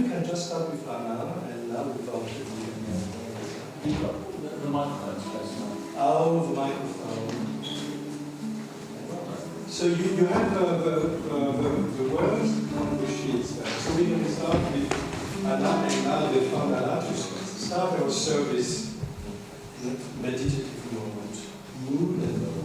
maybe we can just start with Anna and now without the microphone's close enough. Oh, the microphone. So you have the words on the sheets there. So we're going to start with Anna and now they found Anna to start our service in a meditative moment. Mood and mode.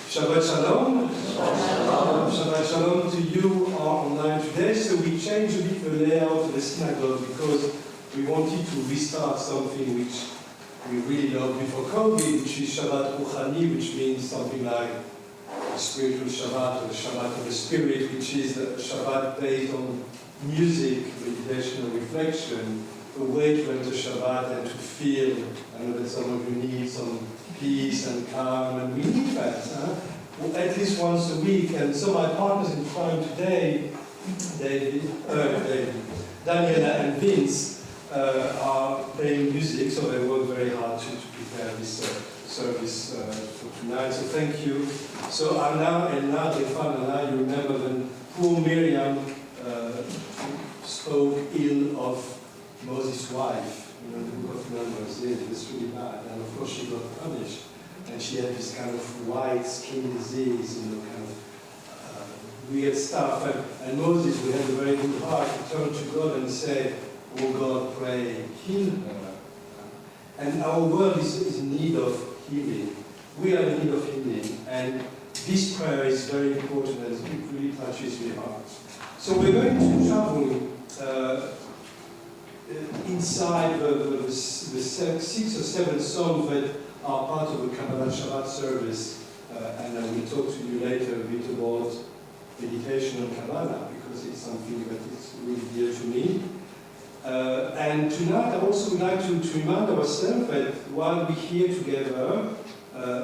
Shabbat Shalom. Shabbat Shalom to you online today. So we changed a bit the layout of the synagogue because we wanted to restart something which we really loved before COVID, which is Shabbat ruchani, which means something like a spiritual Shabbat or the Shabbat of the Spirit, which is a Shabbat based on music, meditation and reflection, a way to enter Shabbat and to feel. I know that some of you need some peace and calm, and we need that, at least once a week. And so my partners in crime today, Daniela and Vince, are playing music, so they work very hard to prepare this service for tonight. So thank you. So Anna and Nava Tehila, you remember when poor Miriam spoke ill of Moses' wife. You know, the book of Numbers, it was really bad. And of course she got punished. And she had this kind of white skin disease, you know, kind of weird stuff. And Moses, we had a very good heart, to turn to God and say, oh God, pray, heal her. And our world is in need of healing. We are in need of healing. And this prayer is very important and it really touches my heart. So we're going to travel inside the 6 or 7 songs that are part of the Kabbalah Shabbat service, and I will talk to you later a bit about meditation and Kabbalah, because it's something that is really dear to me. And tonight I also would like to remind ourselves that while we're here together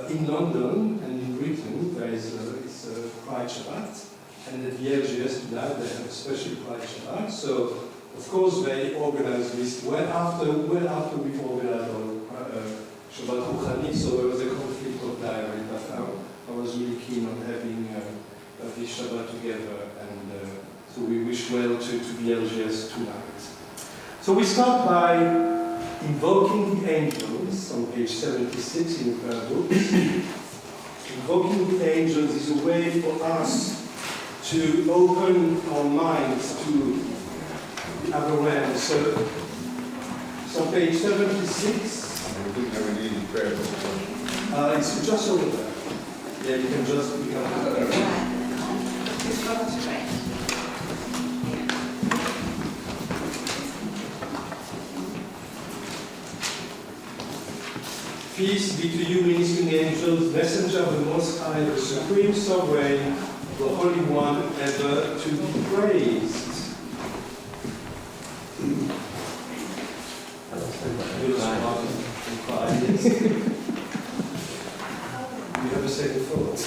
in London and in Britain, there is it's a Pride Shabbat, and at Yahrzeits tonight they have a special Pride Shabbat. So of course they organize this well after we've organized our Shabbat ruchani, so there was a conflict of diary, but I was really keen on having this Shabbat together, and so we wish well to Yahrzeits tonight. So we start by invoking the angels on page 76 in the prayer book. Invoking the angels is a way for us to open our minds to the other realm. So So page 76, I think I would need prayer. it's just over there. Yeah, you can just become Peace be to you, ministering angels, messenger of the Most High, the Supreme Sovereign, the Holy One, ever to be praised. You have a second thought.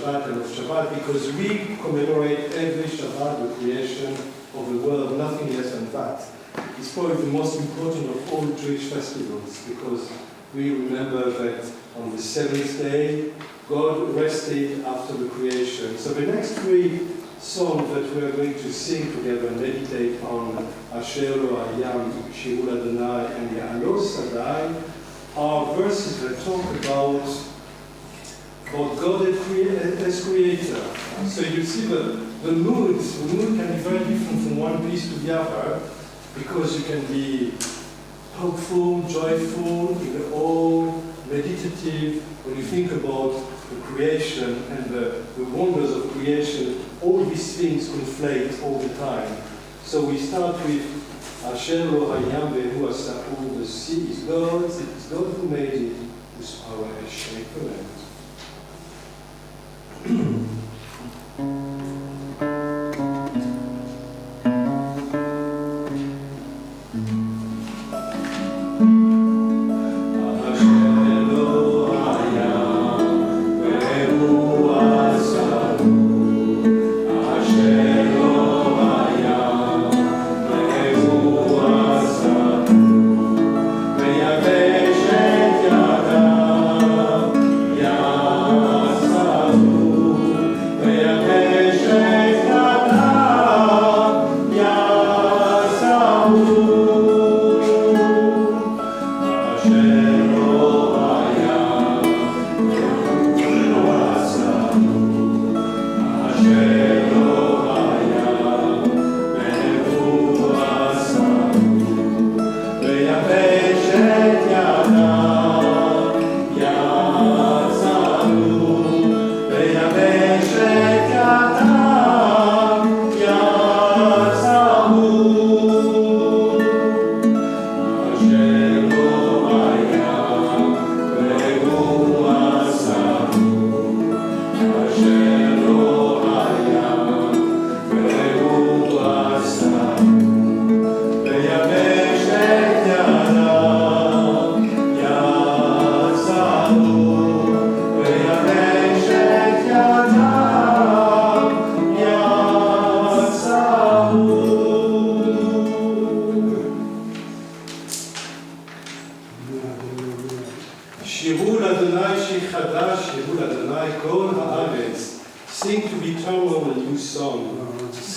Shabbat and of Shabbat, because we commemorate every Shabbat the creation of the world, nothing less than that. It's probably the most important of all Jewish festivals, because we remember that on the seventh day, God rested after the creation. So the next three songs that we are going to sing together and meditate on, Shiru, Hayam, Shiru, Adon, and Sadai, are verses that talk about God as creator. So you see the mood can be very different from one piece to the other, because you can be hopeful, joyful, all meditative. When you think about the creation and the wonders of creation, all these things conflate all the time. So we start with Shiru, Hayam, Vehu, Asahu, the sea is God, it is God who made it, whose power has shaped the land. Yeah.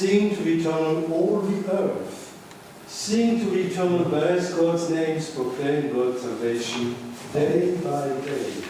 Sing to eternal all the earth. Sing to eternal, bless God's names, proclaim God's salvation day by day.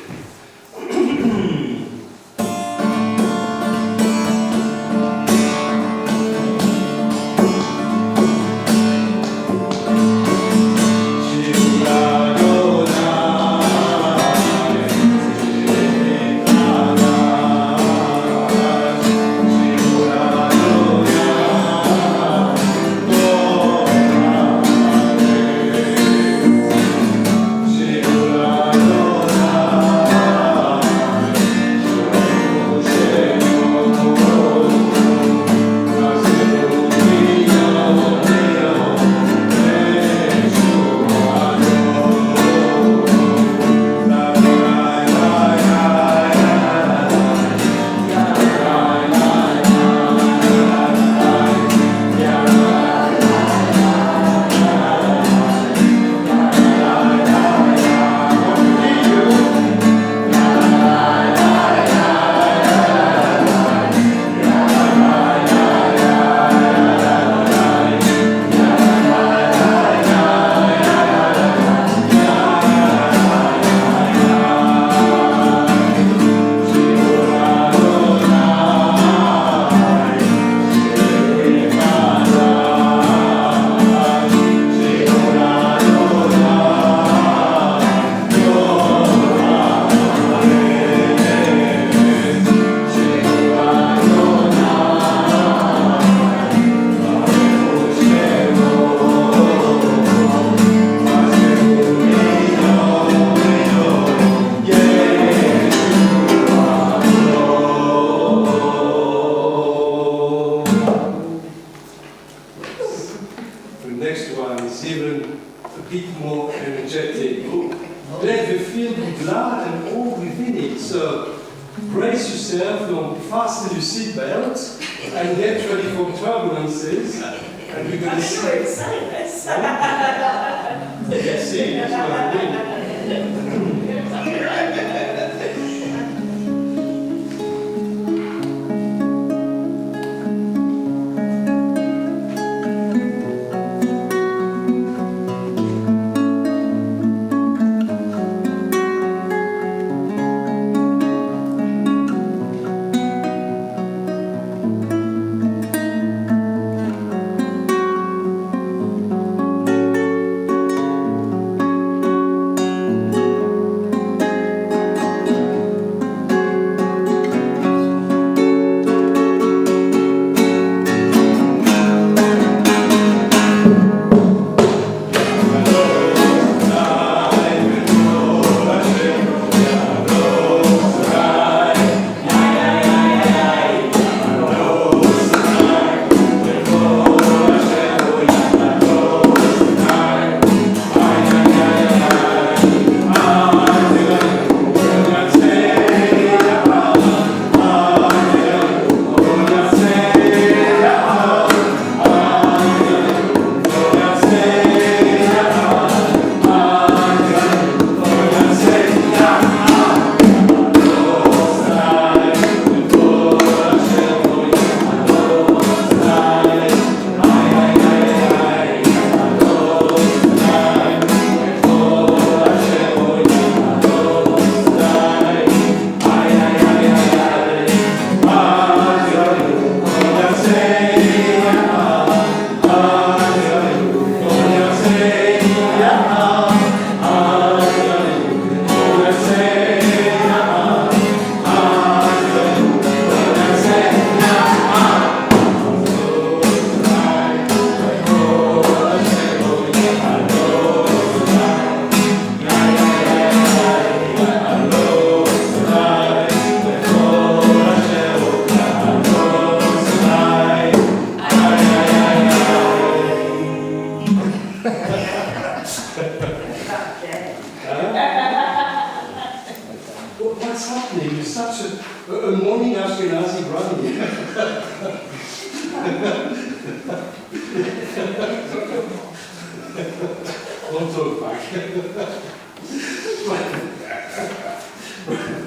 Don't talk back.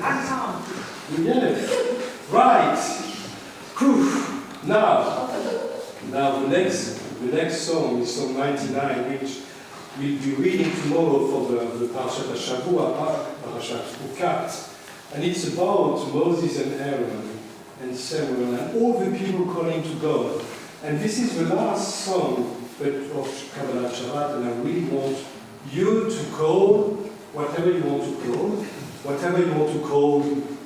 I'm Tom. You get it. Right. Whew. Now, the next song is Song 99, which we'll be reading tomorrow for the Parashat Hashavua, Parashat Ukat. And it's about Moses and Aaron and Samuel and all the people calling to God. And this is the last song of Kabbalah Shabbat, and I really want you to call whatever you want to call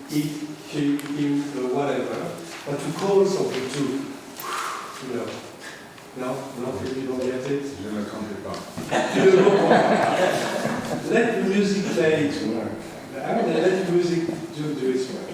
it, him, whatever, but to call something to, no, you don't get it? Je ne comprends pas. Let the music play its work. Let the music do its work.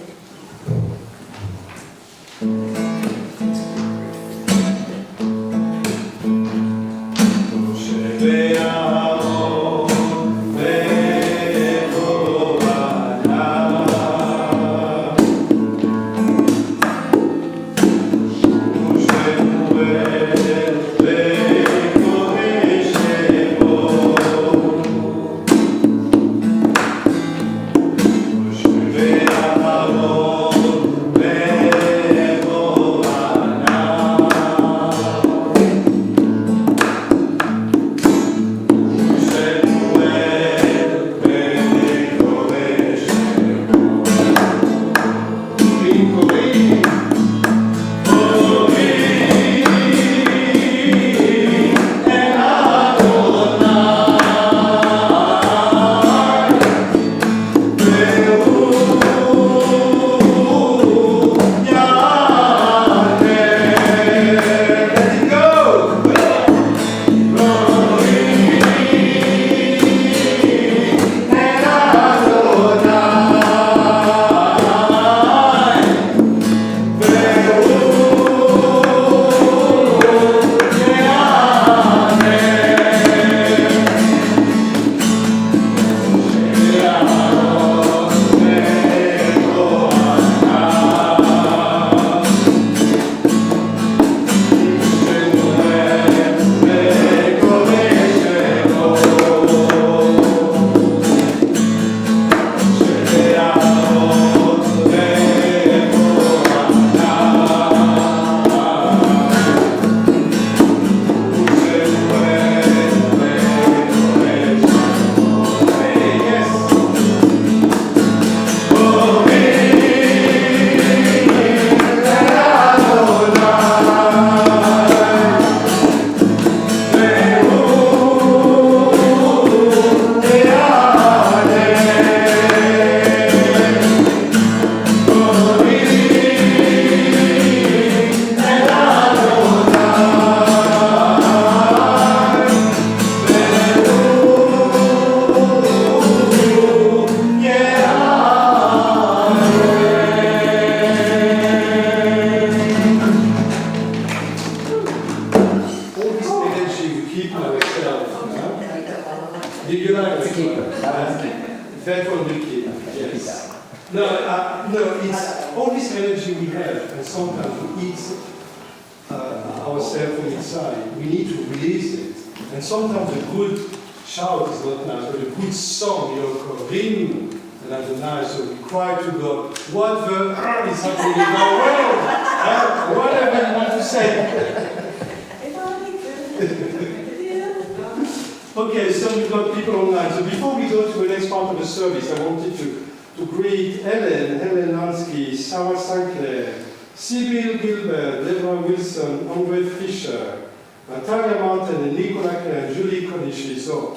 Okay, so we've got people online. So before we go to the next part of the service, I wanted to greet Helen Lansky, Sarah Sinclair, Sybil Gilbert, Deborah Wilson, Andre Fisher, Natalia Martin, and Nicola Claire, and Julie Konishi. So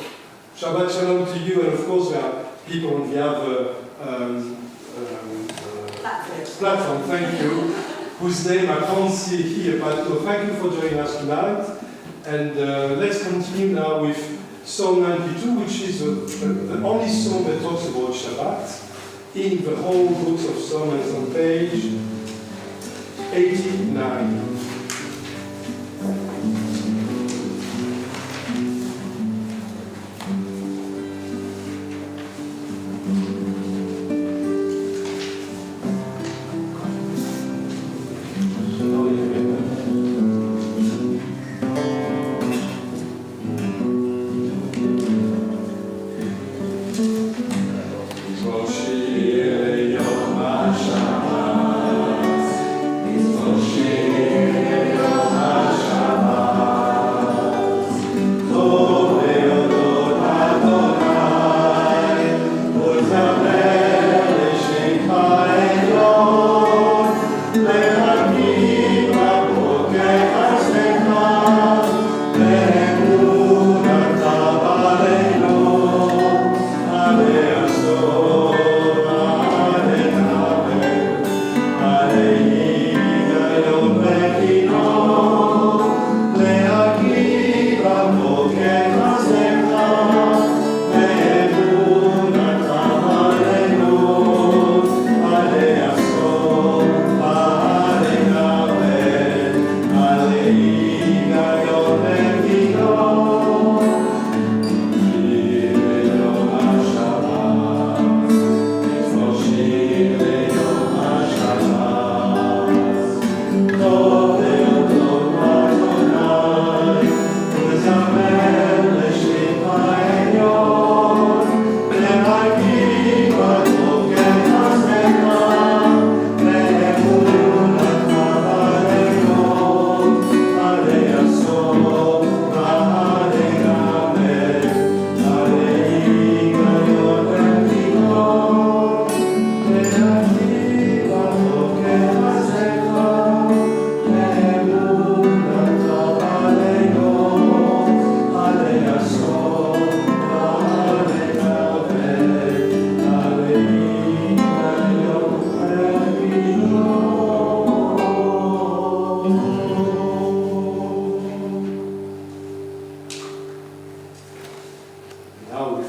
Shabbat Shalom to you, and of course there are people on the other platform, thank you, whose name I can't see here, but thank you for joining us tonight. And let's continue now with Psalm 92, which is the only song that talks about Shabbat in the whole books of Psalms on page 89. Shir.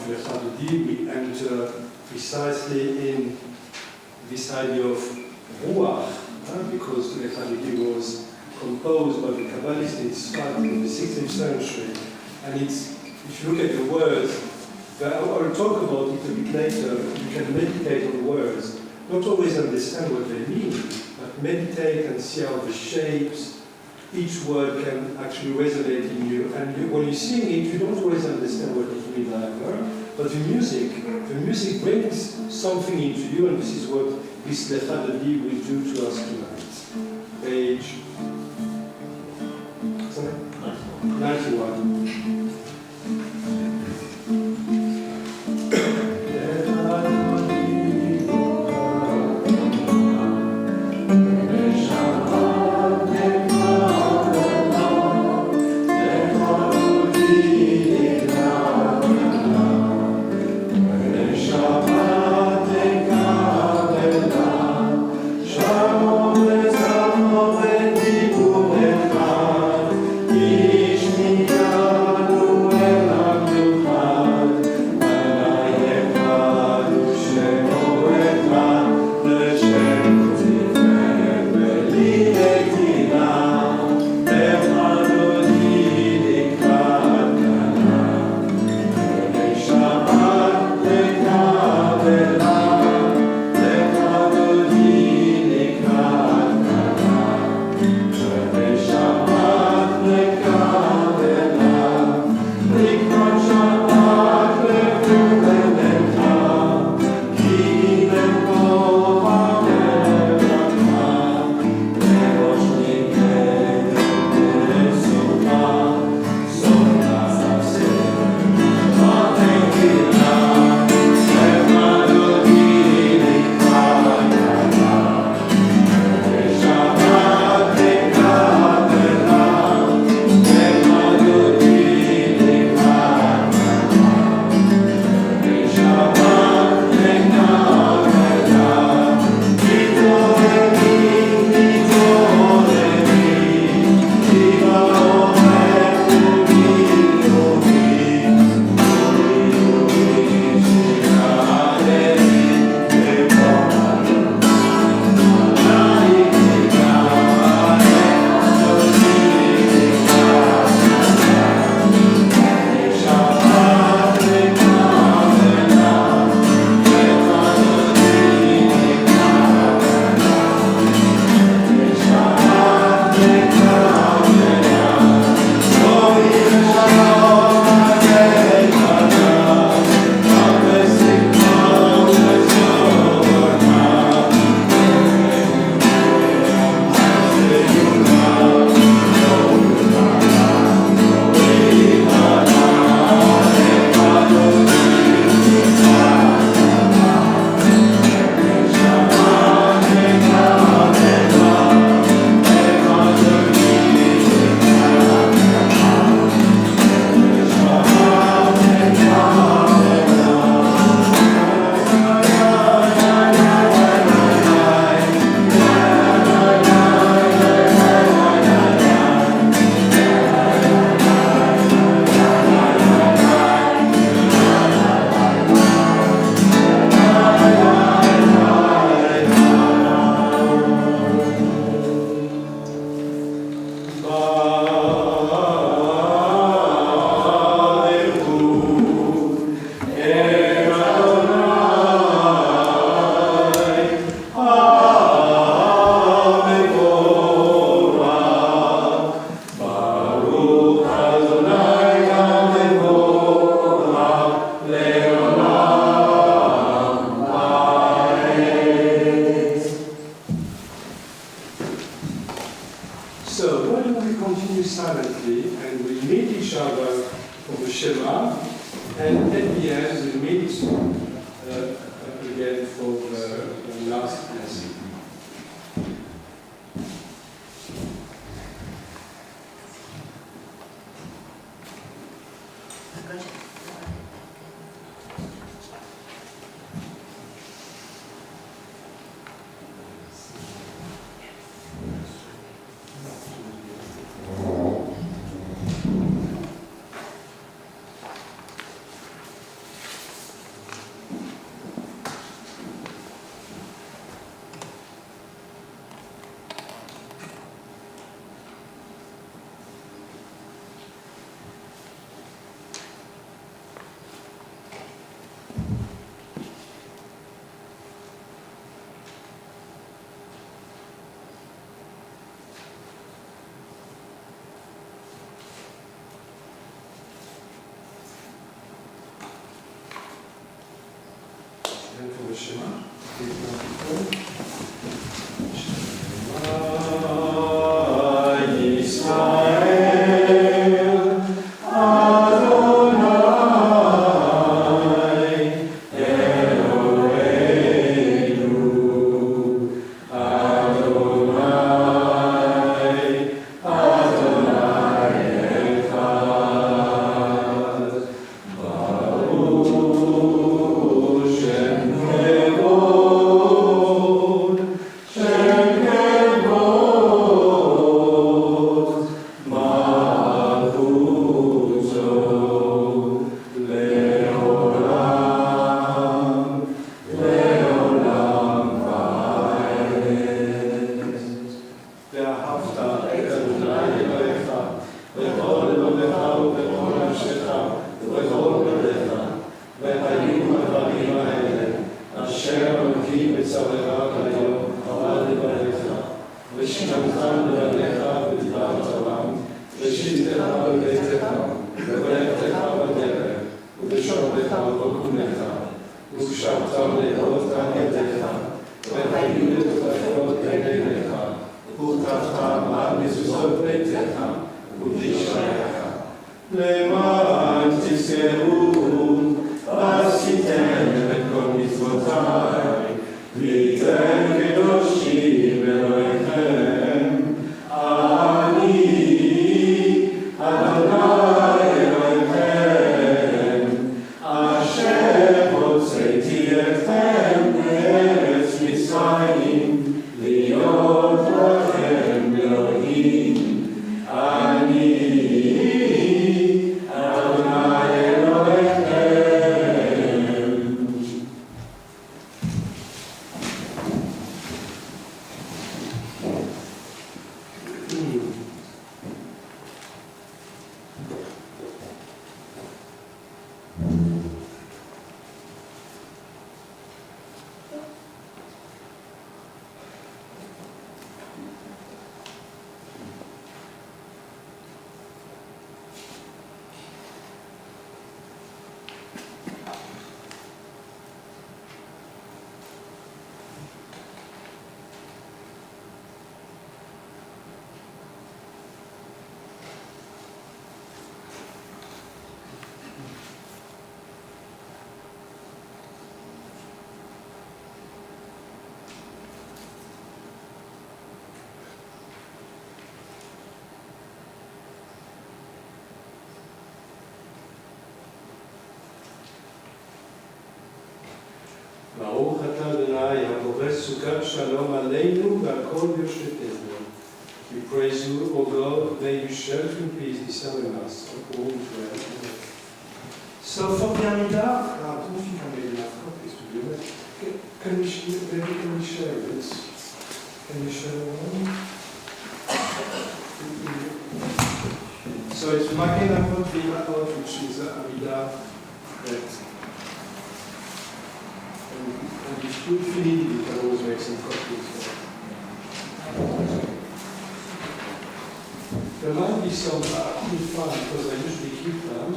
Lecha Dodi, we enter precisely in this idea of ruach, because Lecha Dodi was composed by the Kabbalists in Tzfat in the 16th century, and it's, if you look at the words, I will talk about it a bit later. You can meditate on the words, not always understand what they mean, but meditate and see how the shapes, each word can actually resonate in you. And when you sing it, you don't always understand what it means either, but the music brings something into you, and this is what this Lecha Dodi will do to us tonight. Page 91. Shema. ברוך אתה Adonai, הפורס סוכת שלום עלינו והכל ברשותנו. We praise you, O God, may you share in peace discerning us according to our will. So for the Amidah, I don't think I made enough copies to do it. Can we share it? Can you share one? So it's Magen Avot V'Imachot, which is Amidah that. And if you feel you can always make some copies. There might be some I couldn't find because I usually keep them.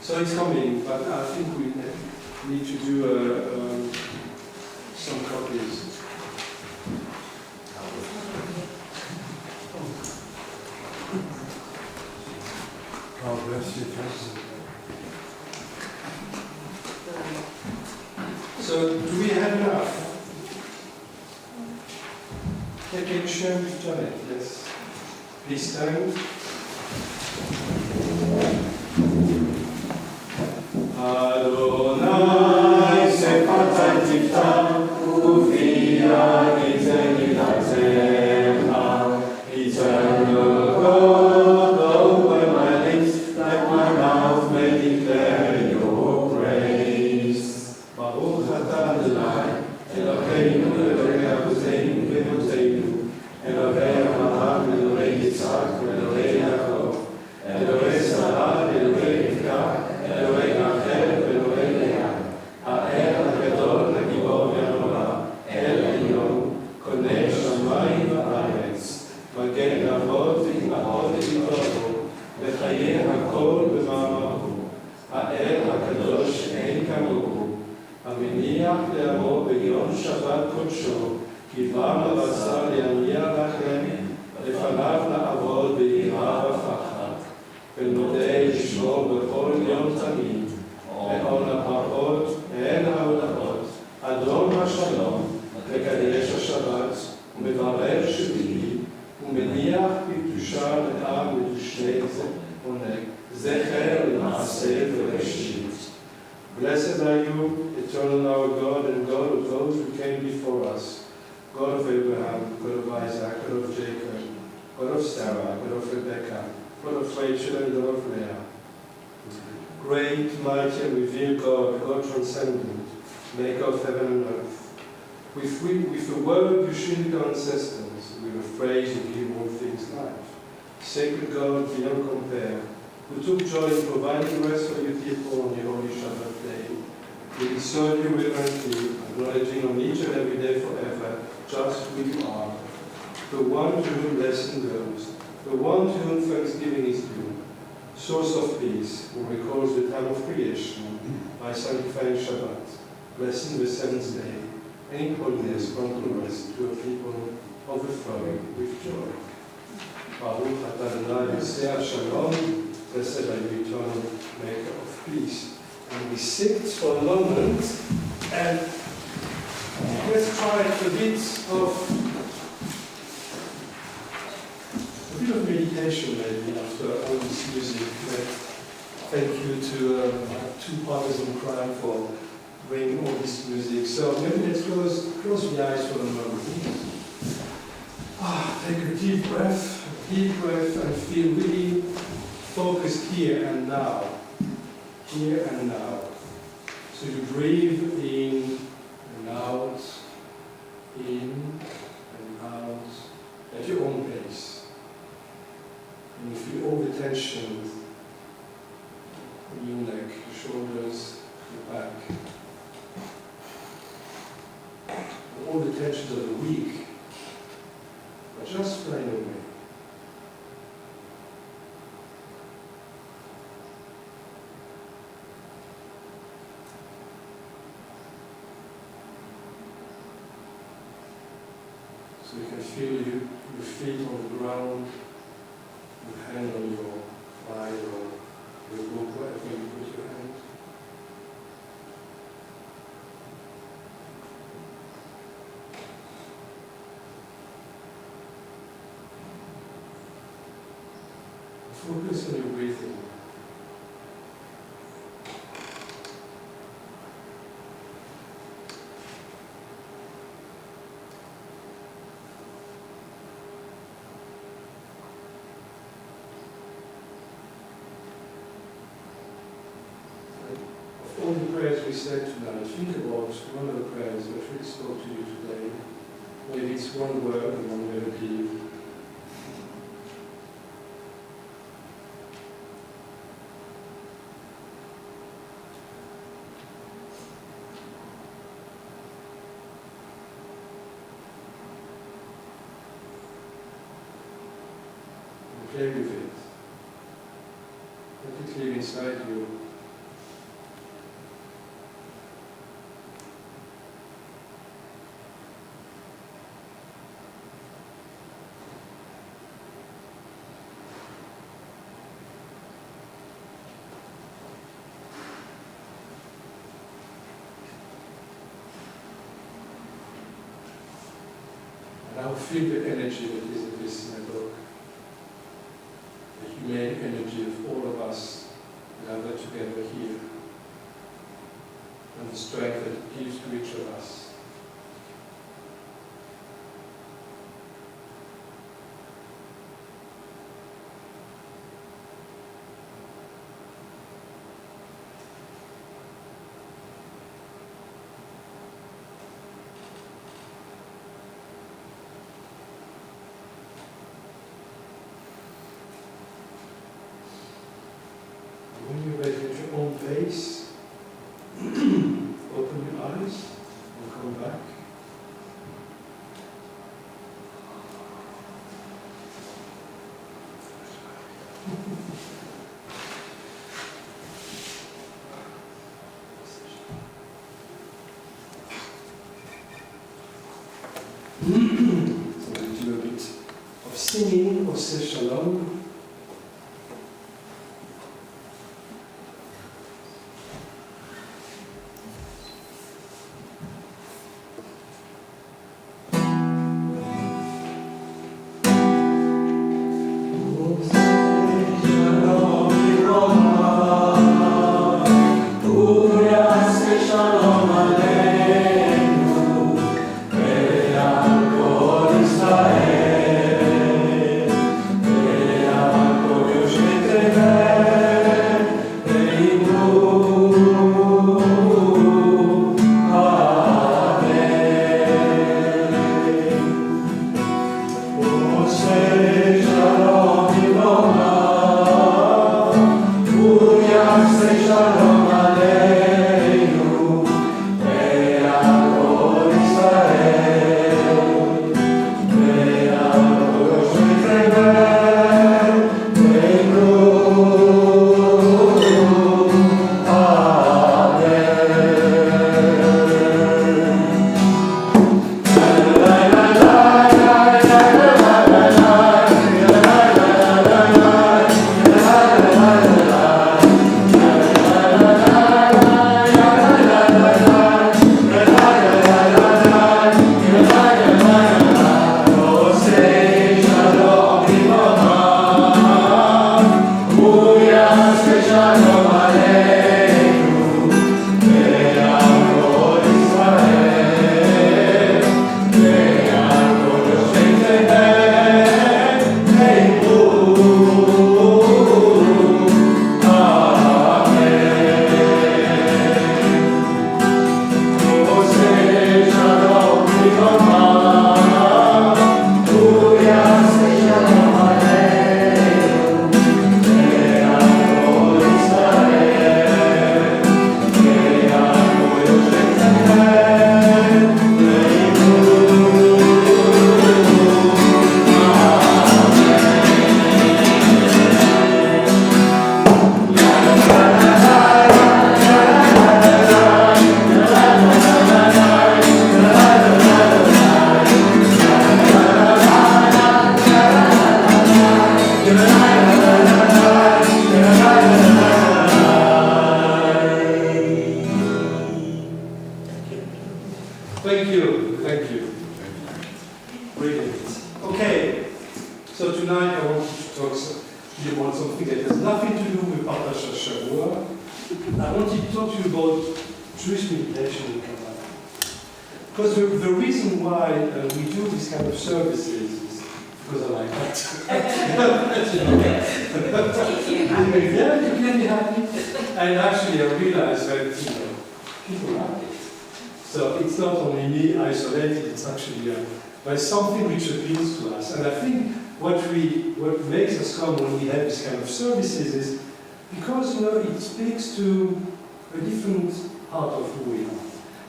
So it's coming, but I think we need to do some copies. God bless you. So do we have enough? Can you share with Janet? Yes. Please stand. Adonai sepatai tiftam uvia itenilatecha eternal God, open my lips, let my mouth may declare your praise. Baruch atah Adonai, Eloheinu Elokei Avotenu v'Emoteinu, Elokei Avraham, Elokei Yitzhak, Elokei ומניח לעמו ביום שבת קודשו, כי דבר רצה להניח לכם, לפניו לעבוד ביראה ופחד, ונודה לשמור בכל יום תמיד, לעול הברכות והן העולמות, אדון השלום, מקדש השבת, ומברך שביעי, ומניח בקדושה לעם ודושני עונג, זכר למעשה וראשית. Blessed are you, eternal our God and God of those who came before us, God of Abraham, God of Isaac, God of Jacob, God of Sarah, God of Rebekah, God of Rachel and God of Leah. Great, mighty, and revealed God, God transcendent, maker of heaven and earth. With the word you shielded our ancestors, with a phrase you give all things life. Sacred God beyond compare, who took joy in providing rest for your people on your holy Shabbat day. We serve you reverently, acknowledging on each and every day forever just who you are, the one to whom blessing goes, the one to whom thanksgiving is due, source of peace, who recalls the time of creation by sanctifying Shabbat, blessing the seventh day, and in holiness granting rest to a people overflowing with joy. Baruch atah Adonai Oseh Shalom. Blessed are you, eternal maker of peace. And we sit for a moment and let's try a bit of meditation maybe after all this music. Thank you to two partners in crime for bringing all this music. So maybe let's close the eyes for a moment. Take a deep breath and feel really focused here and now. Here and now. So you breathe in and out, in and out, at your own pace. And you feel all the tension in your neck, your shoulders, your back. All the tensions of the week are just flying away. So you can feel your feet on the ground, your hand on your thigh or your book, wherever you put your hand. Focus on your breathing. All the prayers we said tonight, think about one of the prayers that really spoke to you today. Maybe it's one word and one melody. And play with it. Let it live inside you. Now feel the energy that is in this synagogue, the humane energy of all of us gathered together here, and the strength that it gives to each of us. When you're ready at your own pace, open your eyes and come So we'll do a bit of singing, Oseh Shalom.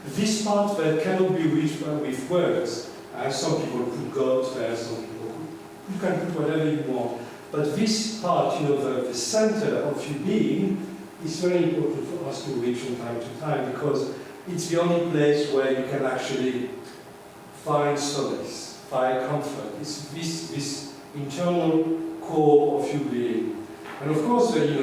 This part that cannot be reached with words. Some people put God there, some people you can put whatever you want. But this part, the center of your being, is very important for us to reach from time to time because it's the only place where you can actually find solace, find comfort. It's this internal core of your being. And of course, in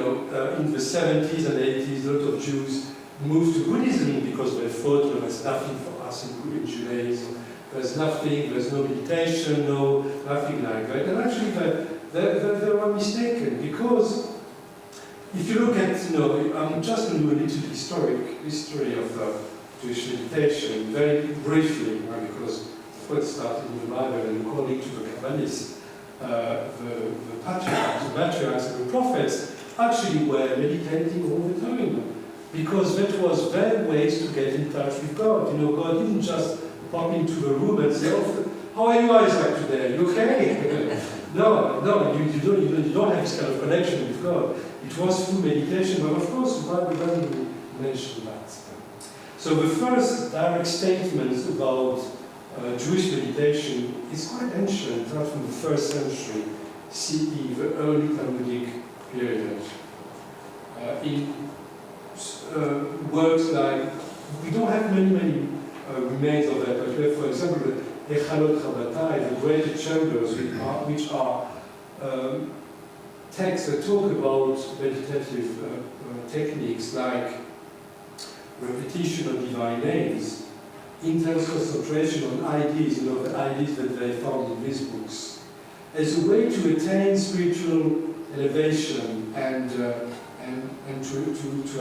the 70s and 80s, a lot of Jews moved to Buddhism because they thought there's nothing for us in Judaism. There's nothing, there's no meditation, nothing like that. And actually, they were mistaken because if you look at, I'm just going to do a little history of Jewish meditation, very briefly, because what started in the Bible and according to the Kabbalists, the patriarchs and the prophets actually were meditating all the time. Because that was their ways to get in touch with God. God didn't just pop into the room and say, "Oh, how are you, Isaac, today? You okay?" No, you don't have this kind of connection with God. It was through meditation, but of course the Bible doesn't mention that. So the first direct statement about Jewish meditation is quite ancient, right from the 1st century CE, the early Talmudic period. In works like, we don't have many remains of that, but we have, for example, Echalot Chabatai, the greater chambers, which are texts that talk about meditative techniques like repetition of divine names, intense concentration on ideas, the ideas that they found in these books, as a way to attain spiritual elevation and to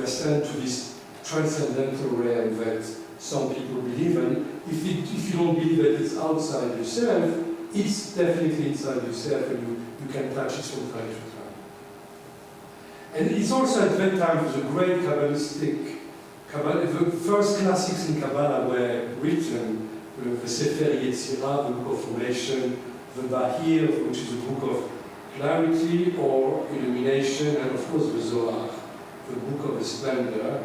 ascend to this transcendental realm that some people believe in. If you don't believe that it's outside yourself, it's definitely inside yourself, and you can touch it from time to time. And it's also at that time the great Kabbalistic Kabbalah, the first classics in Kabbalah were written, the Sefer Yetzirah, the book of formation, the Bahir, which is a book of clarity or illumination, and of course the Zohar, the book of the splendor.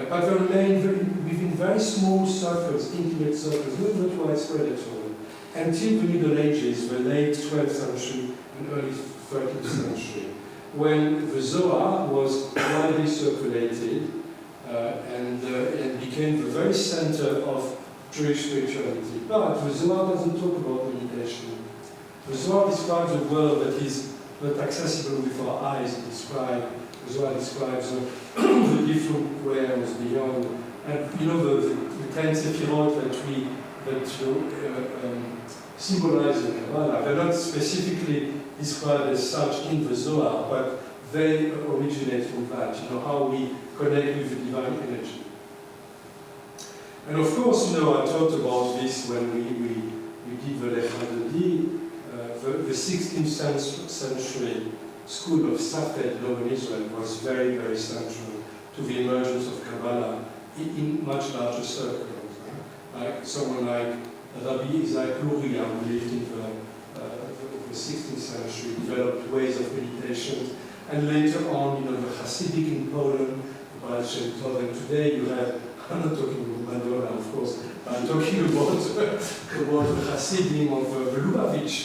But they remain within very small circles, intimate circles, not widespread at all, until the Middle Ages, the late 12th century and early 13th century, when the Zohar was widely circulated and became the very center of Jewish spirituality. But the Zohar doesn't talk about meditation. The Zohar describes a world that is not accessible with our eyes. The Zohar describes the different realms beyond. And the 10 Sephirot that symbolize in Kabbalah, they're not specifically described as such in the Zohar, but they originate from that, how we connect with the divine energy. And of course, I talked about this when we did the Dodi. The 16th century school of Safed in Israel was very, very central to the emergence of Kabbalah in much larger circles. Like someone like Rabbi Isaac Luria, who lived in the 16th century, developed ways of meditation. And later on, the Hasidic in Poland, and today you have, I'm not talking about Madonna, of course, I'm talking about the Hasidim of Lubavitch.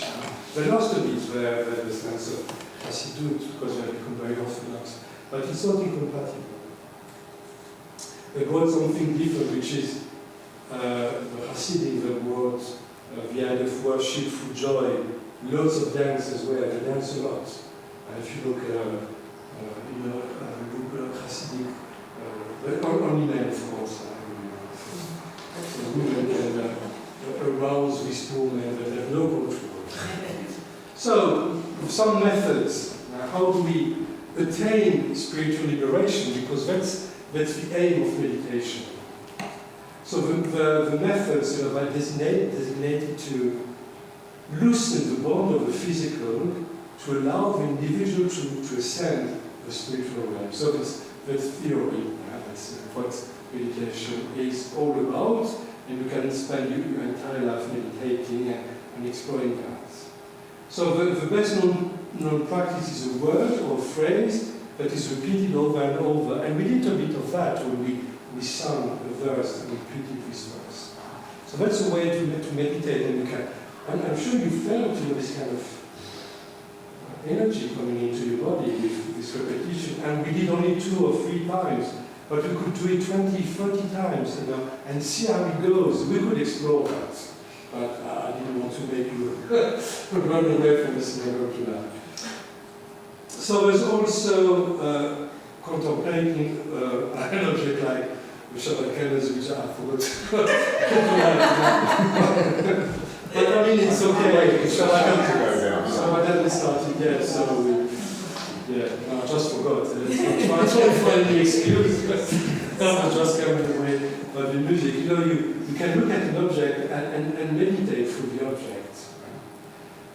They lost a bit the sense of Hasidut because they have become very orthodox, but it's not incompatible. They brought something different, which is the Hasidim that brought the idea of worship through joy, lots of dance as well. They dance a lot. If you look at Hasidic, only men, of course. So women can arouse this woman that have no control. So, some methods. How do we attain spiritual liberation? Because that's the aim of meditation. So the methods are designated to loosen the bond of the physical to allow the individual to ascend the spiritual realm. So that's theory. That's what meditation is all about, and you can spend your entire life meditating and exploring that. So the best known practice is a word or phrase that is repeated over and over, and we did a bit of that when we sung a verse and repeated this verse. So that's a way to meditate, and you can. I'm sure you felt this kind of energy coming into your body with this repetition, and we did only 2 or 3 times, but we could do it 20, 30 times, and see how it goes. We could explore that, but I didn't want to make you run away from the synagogue tonight. So there's also contemplating an object like the Shabbat candles, which I forgot. But I mean, it's okay. Shabbat hasn't started yet, so I just forgot. I'm trying to find the excuse. I'm just coming away by the music. You can look at an object and meditate through the object.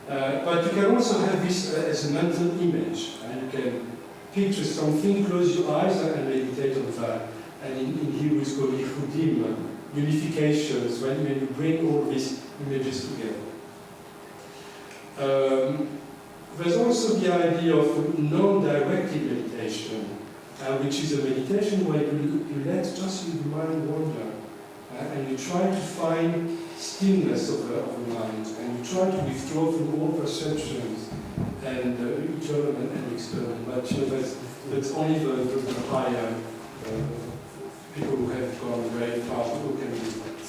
But you can also have this as a mental image. You can picture something, close your eyes and meditate on that. And in Hebrew it's called yichudim, unifications, when you bring all these images together. There's also the idea of non-directed meditation, which is a meditation where you let just your mind wander, and you try to find stillness of the mind, and you try to withdraw from all perceptions, and internal and external. But that's only the higher people who have gone very far who can do that.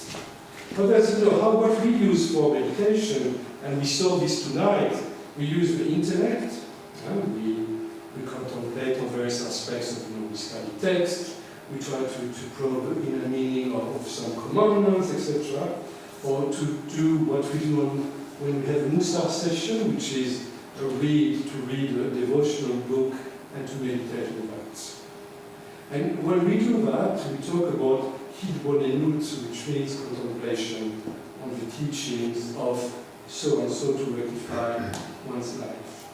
But that's what we use for meditation, and we saw this tonight. We use the intellect, and we contemplate on various aspects of we study text, we try to probe the inner meaning of some commandments, etc. Or to do what we do when we have a Musar session, which is to read a devotional book and to meditate on that. And when we do that, we talk about Hidbonenut, which means contemplation on the teachings of so and so to rectify one's life.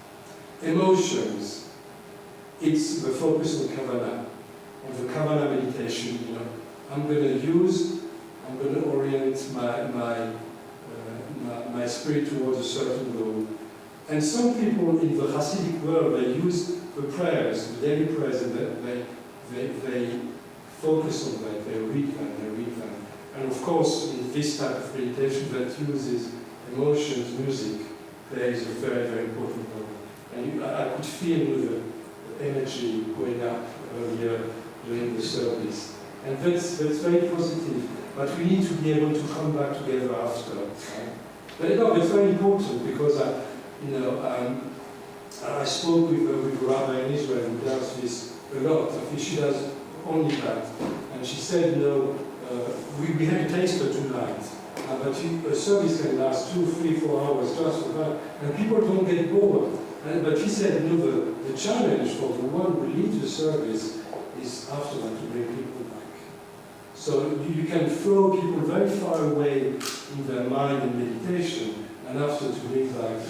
Emotions, it's the focus on Kabbalah, on the Kabbalah meditation. I'm going to orient my spirit towards a certain goal. And some people in the Hasidic world, they use the prayers, the daily prayers, and they focus on that, they read them. And of course, in this type of meditation that uses emotions, music plays a very, very important role. And I could feel the energy going up earlier during the service. And that's very positive. But we need to be able to come back together after. Right? But it's very important because I spoke with a rabbi in Israel who does this a lot. I think she does only that. And she said, we had a taster tonight, but a service can last 2, 3, 4 hours just for that, and people don't get bored. But she said, the challenge for the one who leads the service is after that to bring people back. So you can throw people very far away in their mind in meditation, and after to bring back,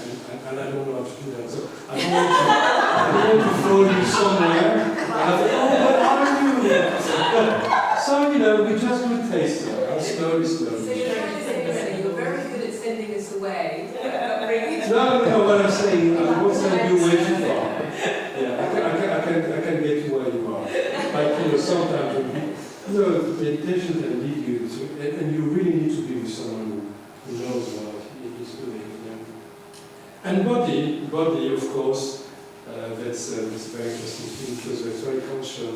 and I don't know how to do that. So I don't want to throw you somewhere, and I think, where are you? So, we just do a taster, slowly. So you're trying to say that you're very good at sending us away. No, what I'm saying, I won't send you way too far. Yeah, I can get you where you are. But, sometimes, meditation can lead you to, and you really need to be with someone who knows what he's doing. And body, of course, that's a very interesting thing because it's very cultural,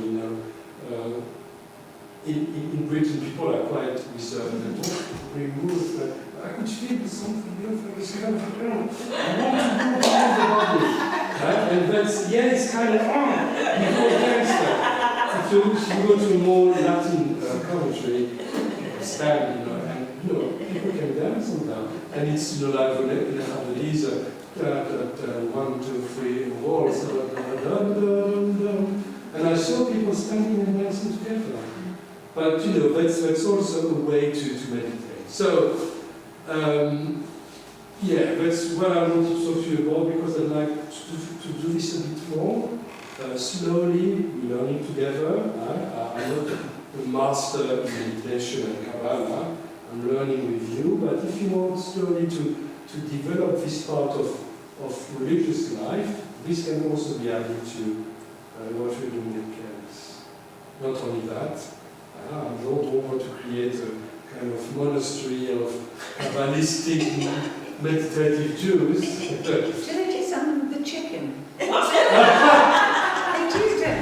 In Britain, people are quite reserved and don't remove. I could feel something this kind of I want to move the body. Right? And that's, it's kind of you go gangster. If you go to a more Latin country, stand, and people can dance on that. And it's like in the Hadith, 1, 2, 3 walls, and I saw people standing and dancing together. But that's also a way to meditate. So that's what I want to talk to you about because I'd like to do this a bit more slowly, learning together. I'm not a master in meditation and Kabbalah. I'm learning with you, but if you want slowly to develop this part of religious life, this can also be added to what we're doing at camps. Not only that. I don't want to create a kind of monastery of Kabbalistic meditative Jews. Do they do something with the chicken? They do, don't they?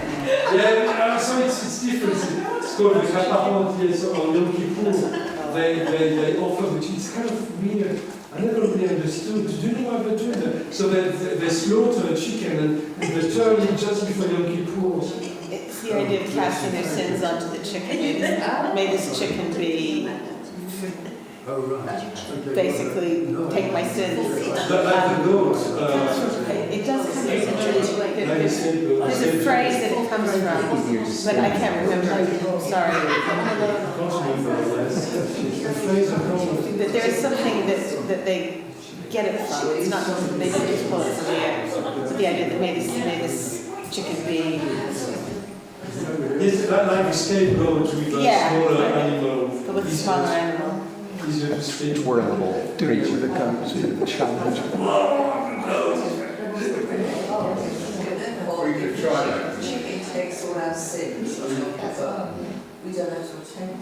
So it's different. It's called the Chaparot, so on Yom Kippur. They offer, which is kind of weird. I never really understood. Do you know what they do? So they slaughter a chicken and they turn it just before Yom Kippur. It's the idea of casting their sins onto the chicken. May this chicken be basically take my sins. Like the goat. It does come from there's a phrase that it comes from, but I can't remember. Sorry. But there is something that they get it from. It's not they don't just pull it from the air. So the idea that may this chicken be. It's like a scapegoat with a smaller animal. But with a smaller animal. Easier to speak. Twirlable creature that comes to the challenge. We could try that. Chicken takes all our sins on your cover. We don't have to attend.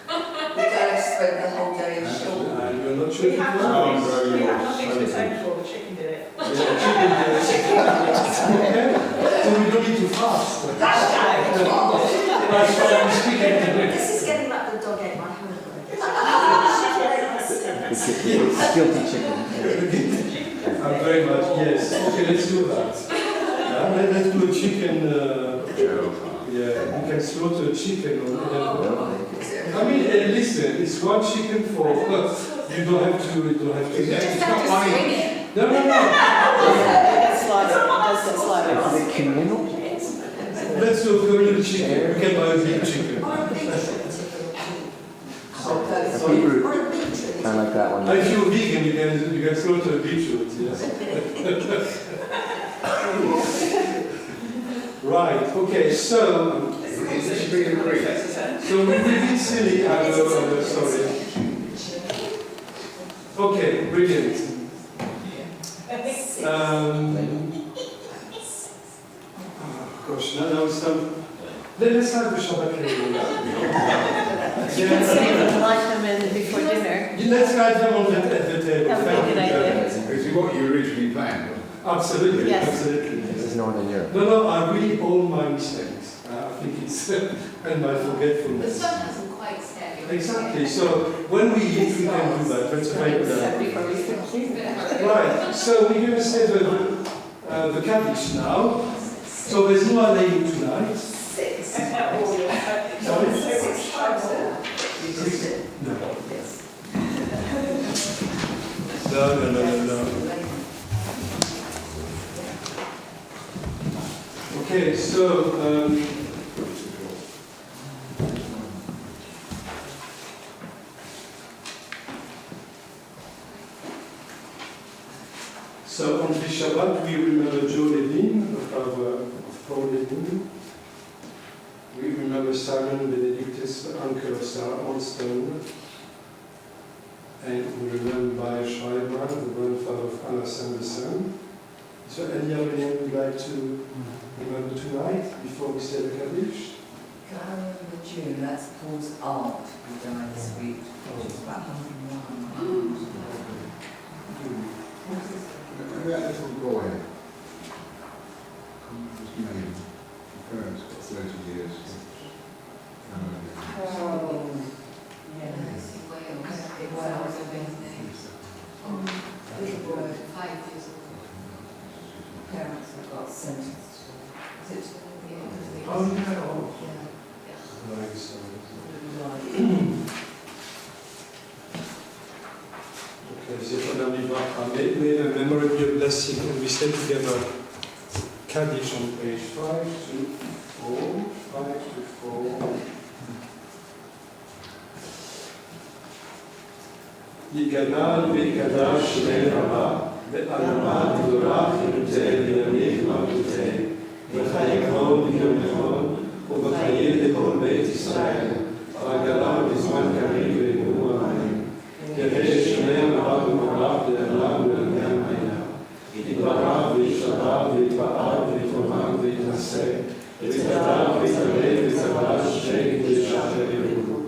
We don't spend the whole day in shul. You're not sure if you We have nothing to attend for, the chicken did it. So we don't need to fast. This is getting like the dog ate my homework. It's guilty chicken. Very much, yes. Okay, let's do that. Let's do a chicken. Yeah, you can slaughter a chicken. I mean, listen, it's one chicken for. You don't have to. You don't have to. It's not money. No. That's slaughtered. It does get slaughtered. Is it communal? Let's do a communal chicken. You can buy a big chicken. A beetroot. I like that one. If you're vegan, you can slaughter a beetroot. Yes. Right. Okay. So we've been silly. Sorry. Okay. Brilliant. Gosh, now it's time. Let's have the Shabbat cake. You can save them, light them in before dinner. Let's write them on at the table. That would be a good idea. Is it what you originally planned? Absolutely, Yes. absolutely. This is Northern Europe. No, I really own my mistakes. I think it's and my The forgetfulness. sun hasn't quite set. Exactly. So when we eat, we can do that. Let's make that. Right. So we're going to say the Kaddish now. So there's no Aleichem tonight. Sorry? No. Okay, so so on this Shabbat we remember Jurow of Paul Levin. We remember Simon Benedictus, the uncle of Sarah Olston. And we remember Friedman, the grandfather of Anna Sanderson. Is there any other name you'd like to remember tonight before we say the Kaddish? Can I remember June? That's Paul's aunt who died this week. She's about 101. Maybe that little boy. His name. Parents got 30 years. Oh, yes. Wales, little boy, 5 years old. Parents have got sentenced. Is it? Oh, no. Yeah. Nice. Okay, so may the memory be a blessing, and we stay together. Kaddish on page 5 to 4. 5 to 4. Yiganal v'ikadash shnei rabah ve'alama t'orah v'nutei v'yamich ma'utei v'chayikon v'yomechon u'v'chayil l'kol beit Yisrael v'agalam b'zman karim v'yinu amayim יראה שני הרב ומרב לעולם ולעולם היה. יתברך וישתבח ויתפאר ויתרומם ויתנשא ויתגדל ויתעלה וצבא שני קדושה וריבונו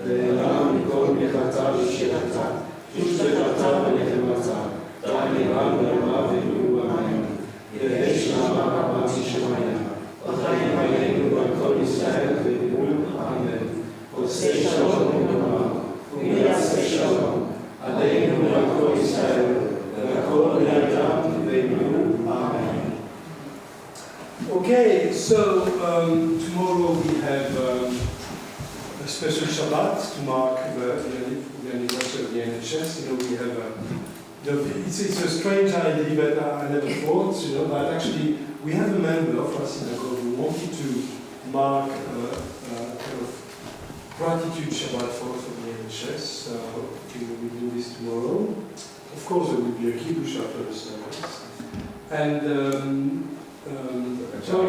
לעולם מכל מחלתה ושירתה ושבחתה ונחמתה תעמירם ברמה וינו במים יראה שנמה רבה משמיה וחיים עלינו ועל כל ישראל וינו אמן עושה שלום ונאמר ויעשה שלום עלינו ועל כל ישראל ועל כל בני אדם וינו אמן. Okay, so tomorrow we have a special Shabbat to mark the anniversary of the NHS. We have it's a strange idea, but I never thought, but actually we have a member of our synagogue who wanted to mark kind of gratitude Shabbat for the NHS. So we will do this tomorrow. Of course, there will be a kiddush after the service. And Tom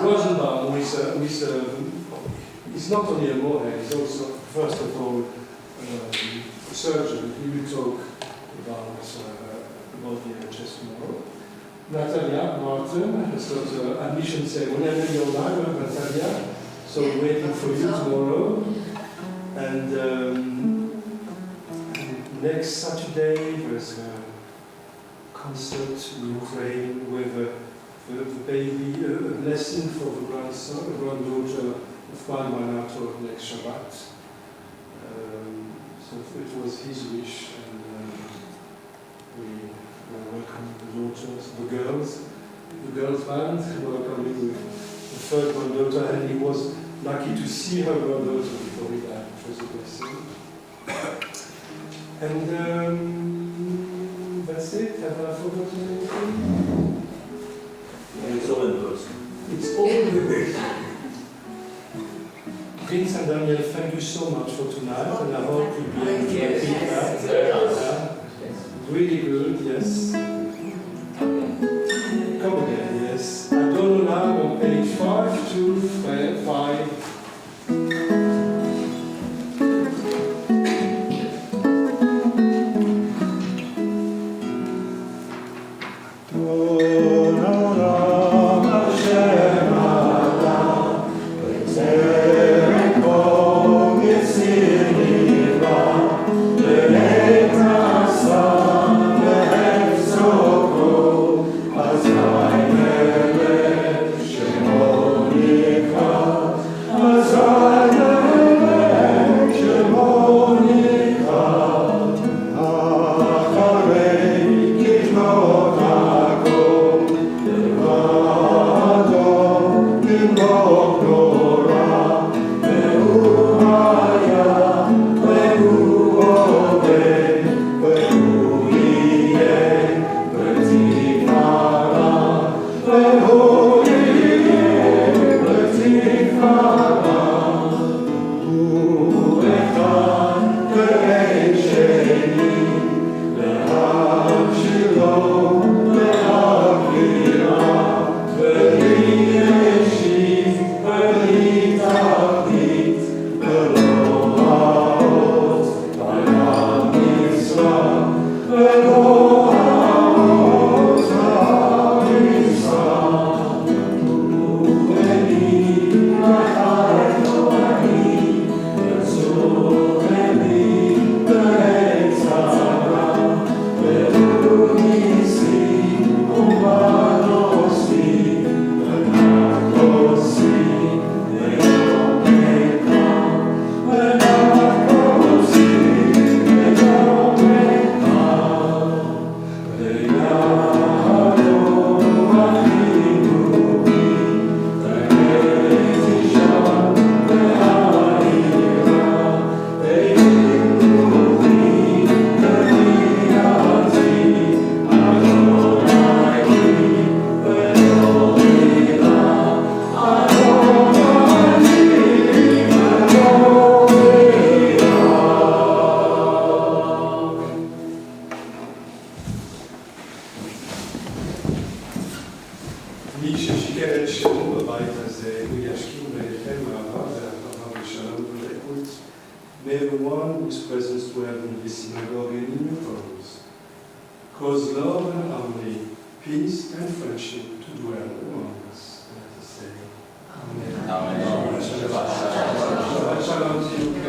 Rosenbaum, who is not only a Mohe, he's also, first of all, a surgeon. He will talk about the NHS tomorrow. Natalia Martin has got an admission ceremony. I know you're live, Natalia, so waiting for you tomorrow. And next Saturday there's a concert in Ukraine with the baby, a blessing for the grandson, the granddaughter of Manato next Shabbat. So it was his wish, and we welcomed the daughters, the girls band, welcoming the third granddaughter, and he was lucky to see her granddaughter before he died, which was a blessing. And that's it. Have I forgotten anything? It's all in person. It's all the way. Vince and Daniel, thank you so much for tonight, and I hope you'll be able to repeat that. Yeah. Really good, yes. Come again, yes. Adon Olam on page 5 to 5. May everyone who is present dwell in this synagogue and in your homes. Cause love and harmony, peace and friendship to dwell among us. Let us say, Amen. Amen. Shabbat shalom to you.